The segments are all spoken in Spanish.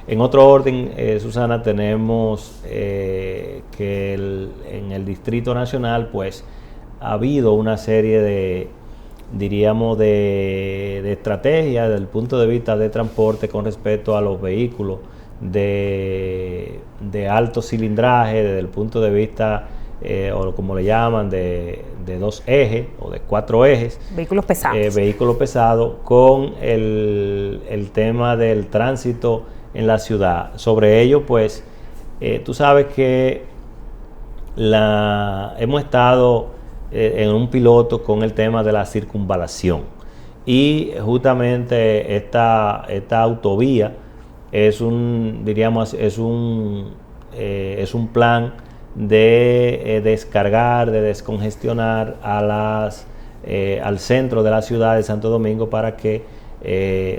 En otro orden, Susana, tenemos que en el Distrito Nacional, pues, ha habido una serie de, diríamos, de estrategias desde el punto de vista de transporte con respecto a los vehículos de alto cilindraje, desde el punto de vista, o como le llaman, de 2 ejes o de 4 ejes. Vehículos pesados. Vehículos pesados, con el tema del tránsito en la ciudad. Sobre ello, pues, tú sabes que hemos estado en un piloto con el tema de la circunvalación, y justamente esta autovía es un, diríamos, es un plan de descargar, de descongestionar al centro de la ciudad de Santo Domingo, para que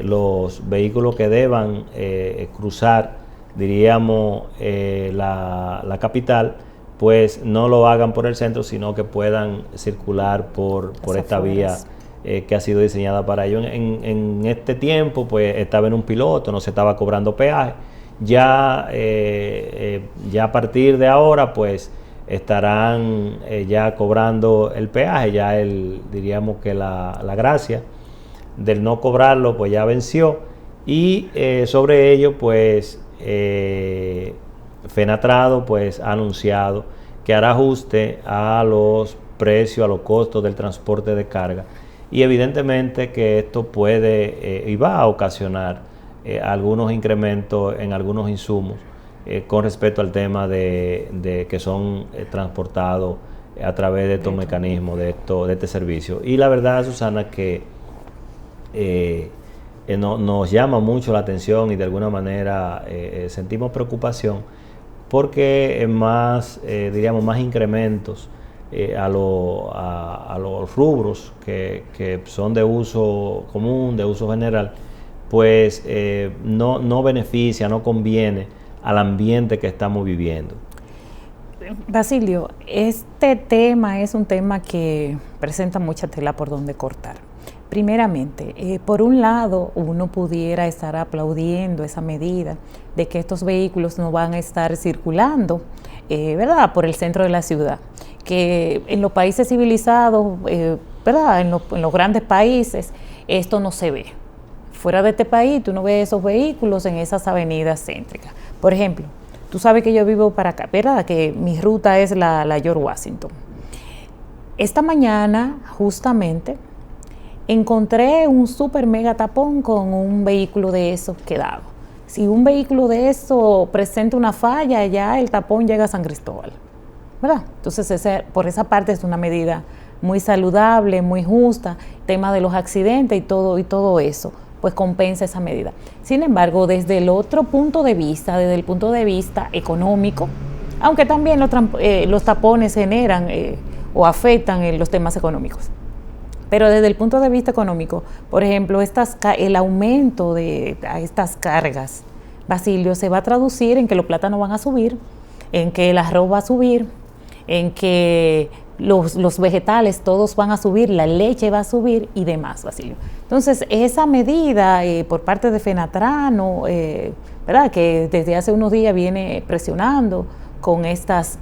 los vehículos que deban cruzar, diríamos, la capital, pues no lo hagan por el centro, sino que puedan circular por esta vía que ha sido diseñada para ello. En este tiempo, pues, estaba en un piloto, no se estaba cobrando peaje. Ya a partir de ahora, pues, estarán ya cobrando el peaje. Ya diríamos que la gracia del no cobrarlo, pues, ya venció. Y sobre ello, pues, Fenatrado, pues, ha anunciado que hará ajuste a los precios, a los costos del transporte de carga, y evidentemente que esto puede y va a ocasionar algunos incrementos en algunos insumos con respecto al tema de que son transportados a través de estos mecanismos, de este servicio. Y la verdad, Susana, que nos llama mucho la atención, y de alguna manera sentimos preocupación, porque diríamos, más incrementos a los rubros que son de uso común, de uso general, pues no beneficia, no conviene al ambiente que estamos viviendo. Basilio, este tema es un tema que presenta mucha tela por donde cortar. Primeramente, por un lado, uno pudiera estar aplaudiendo esa medida de que estos vehículos no van a estar circulando, ¿verdad?, por el centro de la ciudad, que en los países civilizados, ¿verdad?, en los grandes países, esto no se ve. Fuera de este país, tú no ves esos vehículos en esas avenidas céntricas. Por ejemplo, tú sabes que yo vivo para acá, ¿verdad?, que mi ruta es la George Washington. Esta mañana, justamente, encontré un super mega tapón con un vehículo de esos quedado. Si un vehículo de eso presenta una falla, ya el tapón llega a San Cristóbal, ¿verdad? Entonces, por esa parte es una medida muy saludable, muy justa. Tema de los accidentes y todo eso, pues compensa esa medida. Sin embargo, desde el otro punto de vista, desde el punto de vista económico, aunque también los tapones generan o afectan los temas económicos, pero desde el punto de vista económico, por ejemplo, el aumento de estas cargas, Basilio, se va a traducir en que los plátanos van a subir, en que el arroz va a subir, en que los vegetales todos van a subir, la leche va a subir y demás, Basilio. Entonces, esa medida por parte de Fenatrano, ¿verdad?, que desde hace unos días viene presionando con estos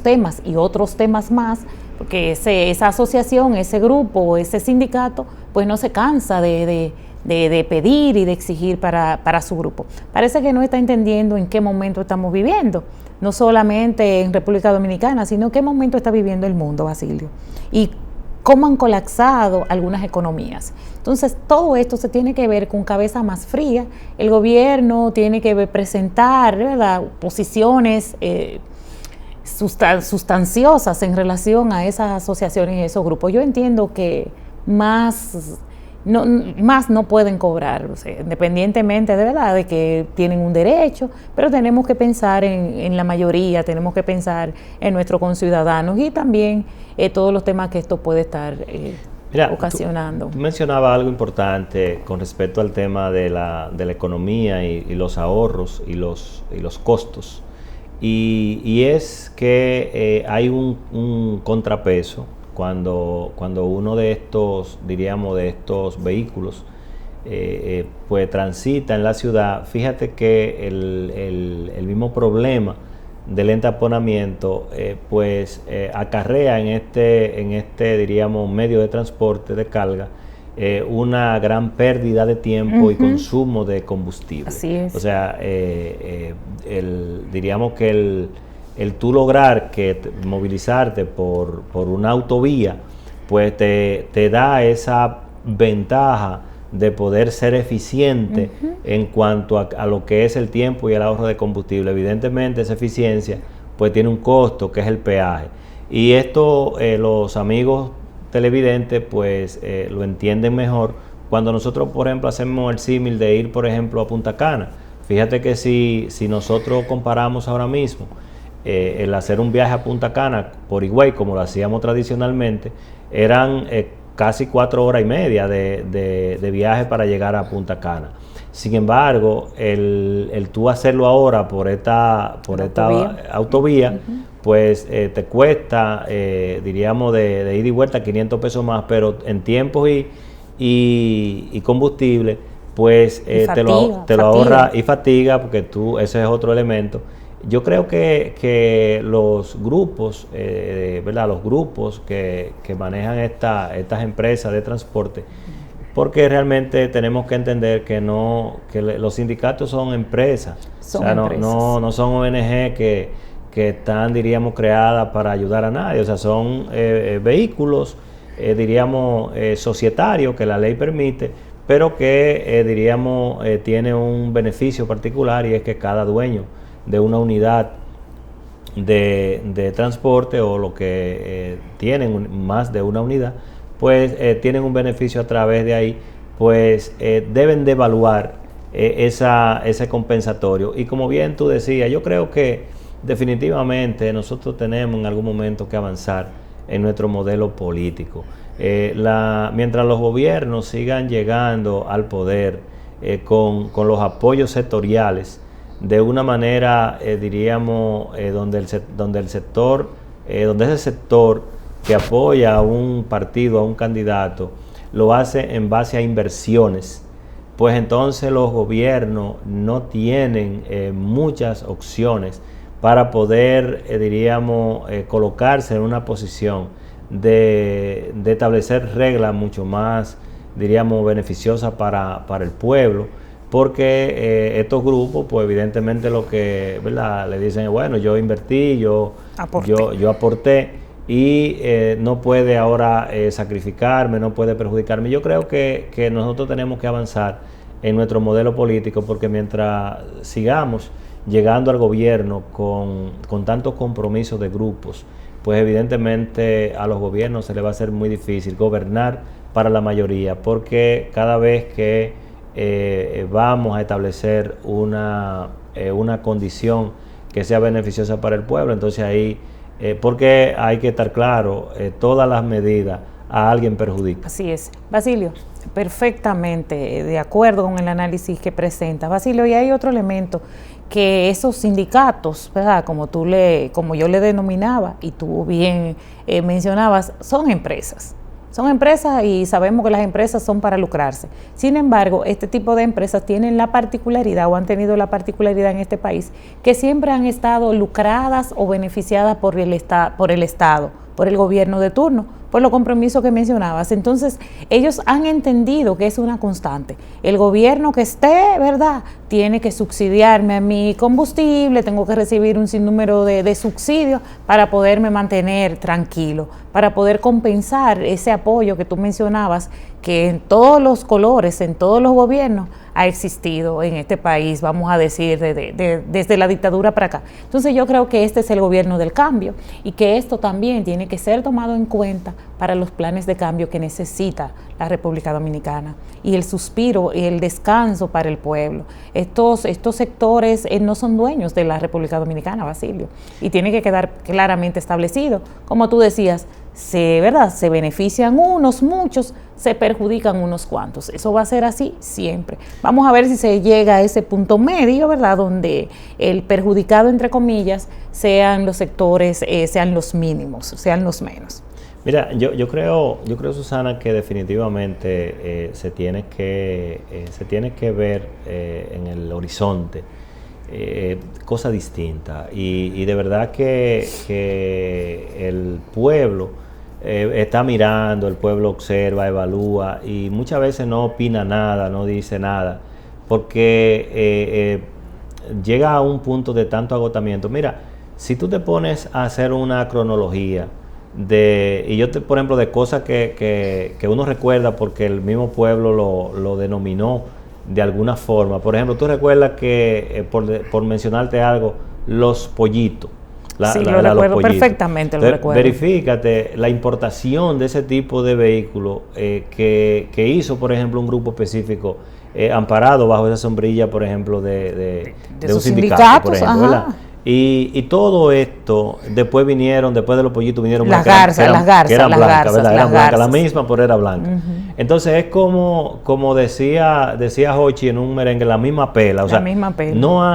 temas y otros temas más, porque esa asociación, ese grupo, ese sindicato, pues no se cansa de pedir y de exigir para su grupo. Parece que no está entendiendo en qué momento estamos viviendo, no solamente en República Dominicana, sino qué momento está viviendo el mundo, Basilio, y cómo han colapsado algunas economías. Entonces, todo esto se tiene que ver con cabeza más fría. El gobierno tiene que presentar, ¿verdad?, posiciones sustanciosas en relación a esas asociaciones y esos grupos. Yo entiendo que más no pueden cobrar, o sea, independientemente de verdad de que tienen un derecho, pero tenemos que pensar en la mayoría, tenemos que pensar en nuestros conciudadanos y también todos los temas que esto puede estar ocasionando. Tú mencionabas algo importante con respecto al tema de la economía y los ahorros y los costos, y es que hay un contrapeso cuando uno de estos, diríamos, de estos vehículos pues transita en la ciudad, fíjate que el mismo problema del entaponamiento acarrea en este diríamos medio de transporte de carga una gran pérdida de tiempo y consumo de combustible. Así es. O sea, diríamos que el tú lograr movilizarte por una autovía, pues te da esa ventaja de poder ser eficiente en cuanto a lo que es el tiempo y el ahorro de combustible. Evidentemente esa eficiencia pues tiene un costo, que es el peaje. Y esto los amigos televidentes pues lo entienden mejor cuando nosotros, por ejemplo, hacemos el símil de ir, por ejemplo, a Punta Cana. Fíjate que si nosotros comparamos ahora mismo el hacer un viaje a Punta Cana por Higüey, como lo hacíamos tradicionalmente, eran casi 4 horas y media de viaje para llegar a Punta Cana. Sin embargo, el tú hacerlo ahora por esta autovía, pues te cuesta, diríamos, de ida y vuelta 500 pesos más, pero en tiempos y combustible, pues te lo ahorra, y fatiga, porque ese es otro elemento. Yo creo que los grupos, ¿verdad? Los grupos que manejan estas empresas de transporte, porque realmente tenemos que entender que los sindicatos son empresas, no son ONG que están, diríamos, creadas para ayudar a nadie, o sea, son vehículos, diríamos, societarios que la ley permite, pero que, diríamos, tiene un beneficio particular, y es que cada dueño de una unidad de transporte, o lo que tienen más de una unidad, pues tienen un beneficio a través de ahí, pues deben de evaluar ese compensatorio. Y como bien tú decías, yo creo que definitivamente nosotros tenemos en algún momento que avanzar en nuestro modelo político. Mientras los gobiernos sigan llegando al poder con los apoyos sectoriales, de una manera, diríamos, donde ese sector que apoya a un partido, a un candidato, lo hace en base a inversiones, pues entonces los gobiernos no tienen muchas opciones para poder, diríamos, colocarse en una posición de establecer reglas mucho más, diríamos, beneficiosas para el pueblo, porque estos grupos, pues evidentemente lo que, ¿verdad?, le dicen, bueno, yo invertí, yo aporté, y no puede ahora sacrificarme, no puede perjudicarme. Yo creo que nosotros tenemos que avanzar en nuestro modelo político, porque mientras sigamos llegando al gobierno con tantos compromisos de grupos, pues evidentemente a los gobiernos se les va a hacer muy difícil gobernar para la mayoría, porque cada vez que vamos a establecer una condición que sea beneficiosa para el pueblo, entonces ahí, porque hay que estar claro, todas las medidas a alguien perjudican. Así es. Basilio, perfectamente de acuerdo con el análisis que presenta. Basilio, y hay otro elemento, que esos sindicatos, ¿verdad?, como yo le denominaba, y tú bien mencionabas, son empresas. Son empresas, y sabemos que las empresas son para lucrarse. Sin embargo, este tipo de empresas tienen la particularidad, o han tenido la particularidad en este país, que siempre han estado lucradas o beneficiadas por el Estado, por el gobierno de turno, por los compromisos que mencionabas. Entonces, ellos han entendido que es una constante. El gobierno que esté, ¿verdad?, tiene que subsidiarme a mi combustible, tengo que recibir un sinnúmero de subsidios para poderme mantener tranquilo, para poder compensar ese apoyo que tú mencionabas, que en todos los colores, en todos los gobiernos, ha existido en este país, vamos a decir, desde la dictadura para acá. Entonces yo creo que este es el gobierno del cambio, y que esto también tiene que ser tomado en cuenta para los planes de cambio que necesita la República Dominicana, y el suspiro y el descanso para el pueblo. Estos sectores no son dueños de la República Dominicana, Basilio, y tiene que quedar claramente establecido. Como tú decías, ¿verdad?, se benefician unos, muchos, se perjudican unos cuantos. Eso va a ser así siempre. Vamos a ver si se llega a ese punto medio, ¿verdad?, donde el perjudicado, entre comillas, sean los sectores, sean los mínimos, sean los menos. Mira, yo creo, Susana, que definitivamente se tiene que ver en el horizonte cosas distintas. Y de verdad que el pueblo está mirando, el pueblo observa, evalúa y muchas veces no opina nada, no dice nada, porque llega a un punto de tanto agotamiento. Mira, si tú te pones a hacer una cronología por ejemplo, de cosas que uno recuerda porque el mismo pueblo lo denominó de alguna forma. Por ejemplo, tú recuerdas que, por mencionarte algo, los pollitos. Sí, lo recuerdo perfectamente, lo recuerdo. Verifícate la importación de ese tipo de vehículos que hizo, por ejemplo, un grupo específico amparado bajo esa sombrilla, por ejemplo, de un sindicato, por ejemplo, ¿verdad? Y todo esto, después de los pollitos vinieron las garzas, que eran blancas, ¿verdad? Eran blancas, la misma, pero era blanca. Entonces es como decía Hochi en un merengue, la misma pela. O sea, misma pela. no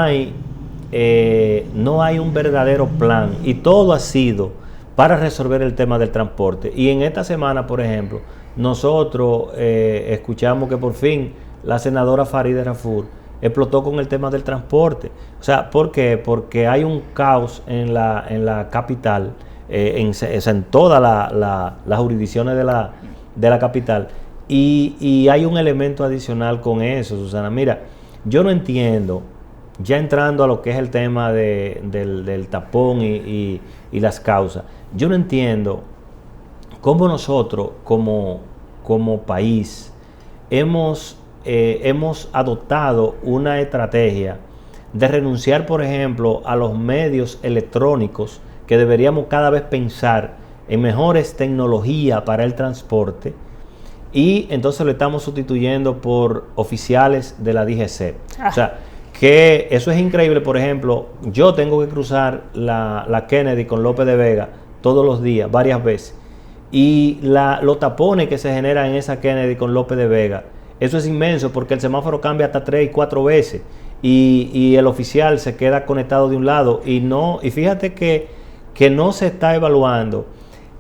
hay un verdadero plan y todo ha sido para resolver el tema del transporte. Y en esta semana, por ejemplo, nosotros escuchamos que por fin la senadora Farideh Raful explotó con el tema del transporte. O sea, ¿por qué? Porque hay un caos en la capital, en todas las jurisdicciones de la capital, y hay un elemento adicional con eso, Susana. Mira, yo no entiendo, ya entrando a lo que es el tema del tapón y las causas, yo no entiendo cómo nosotros como país hemos adoptado una estrategia de renunciar, por ejemplo, a los medios electrónicos, que deberíamos cada vez pensar en mejores tecnologías para el transporte, y entonces lo estamos sustituyendo por oficiales de la DGC. O sea, que eso es increíble. Por ejemplo, yo tengo que cruzar la Kennedy con López de Vega todos los días, varias veces, y los tapones que se generan en esa Kennedy con López de Vega, eso es inmenso porque el semáforo cambia hasta 3 y 4 veces y el oficial se queda conectado de un lado y fíjate que no se está evaluando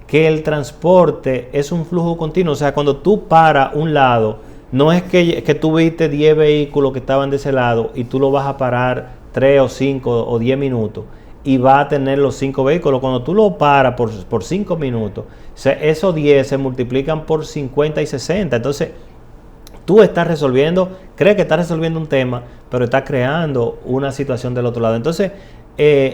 que el transporte es un flujo continuo. O sea, cuando tú paras un lado, no es que tú viste 10 vehículos que estaban de ese lado y tú lo vas a parar 3 o 5 o 10 minutos y va a tener los 5 vehículos. Cuando tú lo paras por 5 minutos, esos 10 se multiplican por 50 y 60. Entonces, tú crees que estás resolviendo un tema, pero estás creando una situación del otro lado. Entonces,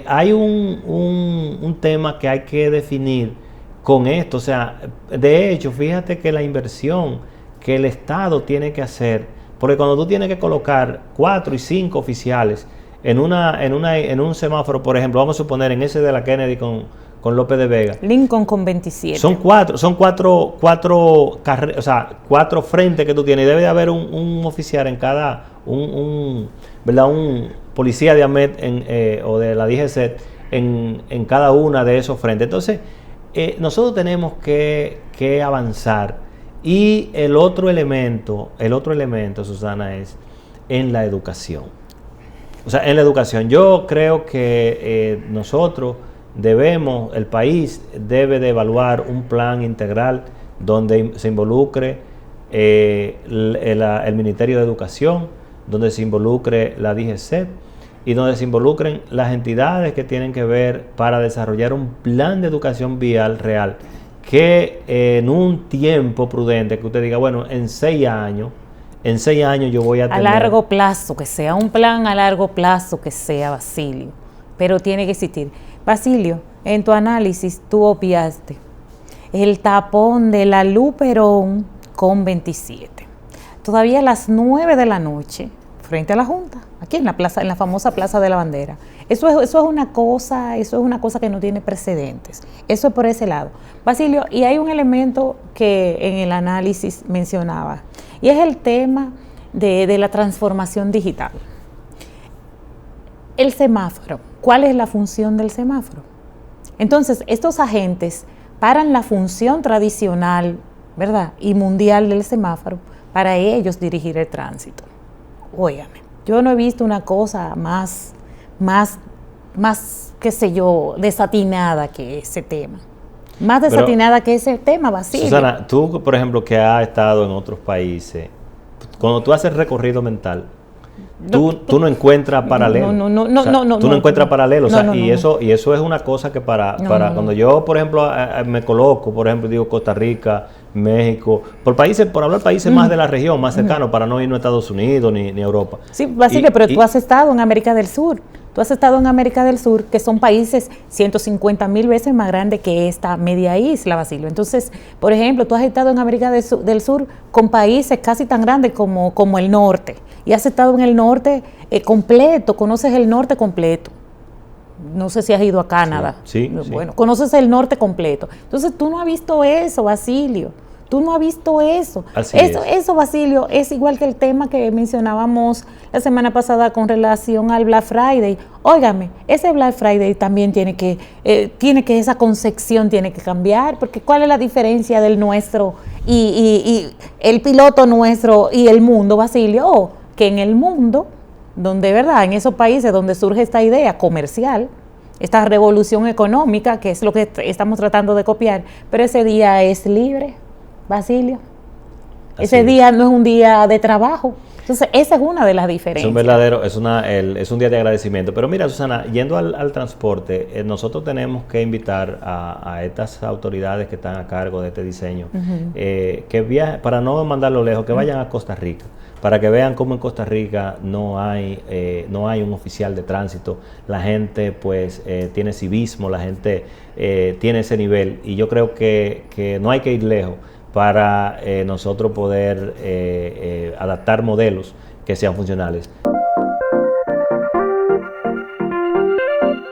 hay un tema que hay que definir con esto. O sea, de hecho, fíjate que la inversión que el Estado tiene que hacer, porque cuando tú tienes que colocar 4 y 5 oficiales en un semáforo, por ejemplo, vamos a suponer en ese de la Kennedy con López de Vega. Lincoln con 27. Son cuatro frentes que tú tienes. Y debe de haber un oficial en cada, ¿verdad? Un policía de AMET o de la DGC en cada una de esos frentes. Entonces, nosotros tenemos que avanzar. Y el otro elemento, Susana, es en la educación. O sea, en la educación. Yo creo que nosotros el país debe de evaluar un plan integral donde se involucre el Ministerio de Educación, donde se involucre la DGC y donde se involucren las entidades que tienen que ver para desarrollar un plan de educación vial real, que en un tiempo prudente, que usted diga, bueno, en 6 años yo voy a tener... A largo plazo, que sea un plan a largo plazo, que sea, Basilio, pero tiene que existir. Basilio, en tu análisis tú obviaste el tapón de la Luperón con 27. Todavía a las 9 de la noche, frente a la Junta, aquí en la famosa Plaza de la Bandera. Eso es una cosa que no tiene precedentes. Eso es por ese lado. Basilio, y hay un elemento que en el análisis mencionaba, y es el tema de la transformación digital. El semáforo. ¿Cuál es la función del semáforo? Entonces, estos agentes paran la función tradicional, ¿verdad?, y mundial del semáforo para ellos dirigir el tránsito. Óigame, yo no he visto una cosa más, qué sé yo, desatinada que ese tema. más desatinada que ese tema, Basilio. Susana, tú, por ejemplo, que has estado en otros países, cuando tú haces recorrido mental, tú no encuentras paralelo. Tú no encuentras paralelo. Eso es una cosa que para cuando yo, por ejemplo, me coloco, por ejemplo, digo Costa Rica, México, por hablar países más de la región, más cercanos, para no irnos a Estados Unidos ni Europa. Sí, Basilio, pero tú has estado en América del Sur. Tú has estado en América del Sur, que son países 150,000 veces más grandes que esta media isla, Basilio. Entonces, por ejemplo, tú has estado en América del Sur con países casi tan grandes como el norte. Y has estado en el norte completo, conoces el norte completo. No sé si has ido a Canadá. Sí. Bueno, conoces el norte completo. Entonces, tú no has visto eso, Basilio. Tú no has visto eso. Eso, Basilio, es igual que el tema que mencionábamos la semana pasada con relación al Black Friday. Óigame, ese Black Friday también tiene que esa concepción tiene que cambiar, porque ¿cuál es la diferencia del nuestro y el piloto nuestro y el mundo, Basilio? Que en el mundo, donde, ¿verdad?, en esos países donde surge esta idea comercial, esta revolución económica, que es lo que estamos tratando de copiar, pero ese día es libre, Basilio. Ese día no es un día de trabajo. Entonces, esa es una de las diferencias. Es un día de agradecimiento. Pero mira, Susana, yendo al transporte, nosotros tenemos que invitar a estas autoridades que están a cargo de este diseño, que viajen, para no mandarlo lejos, que vayan a Costa Rica, para que vean cómo en Costa Rica no hay un oficial de tránsito. La gente pues tiene civismo, la gente tiene ese nivel, y yo creo que no hay que ir lejos para nosotros poder adaptar modelos que sean funcionales.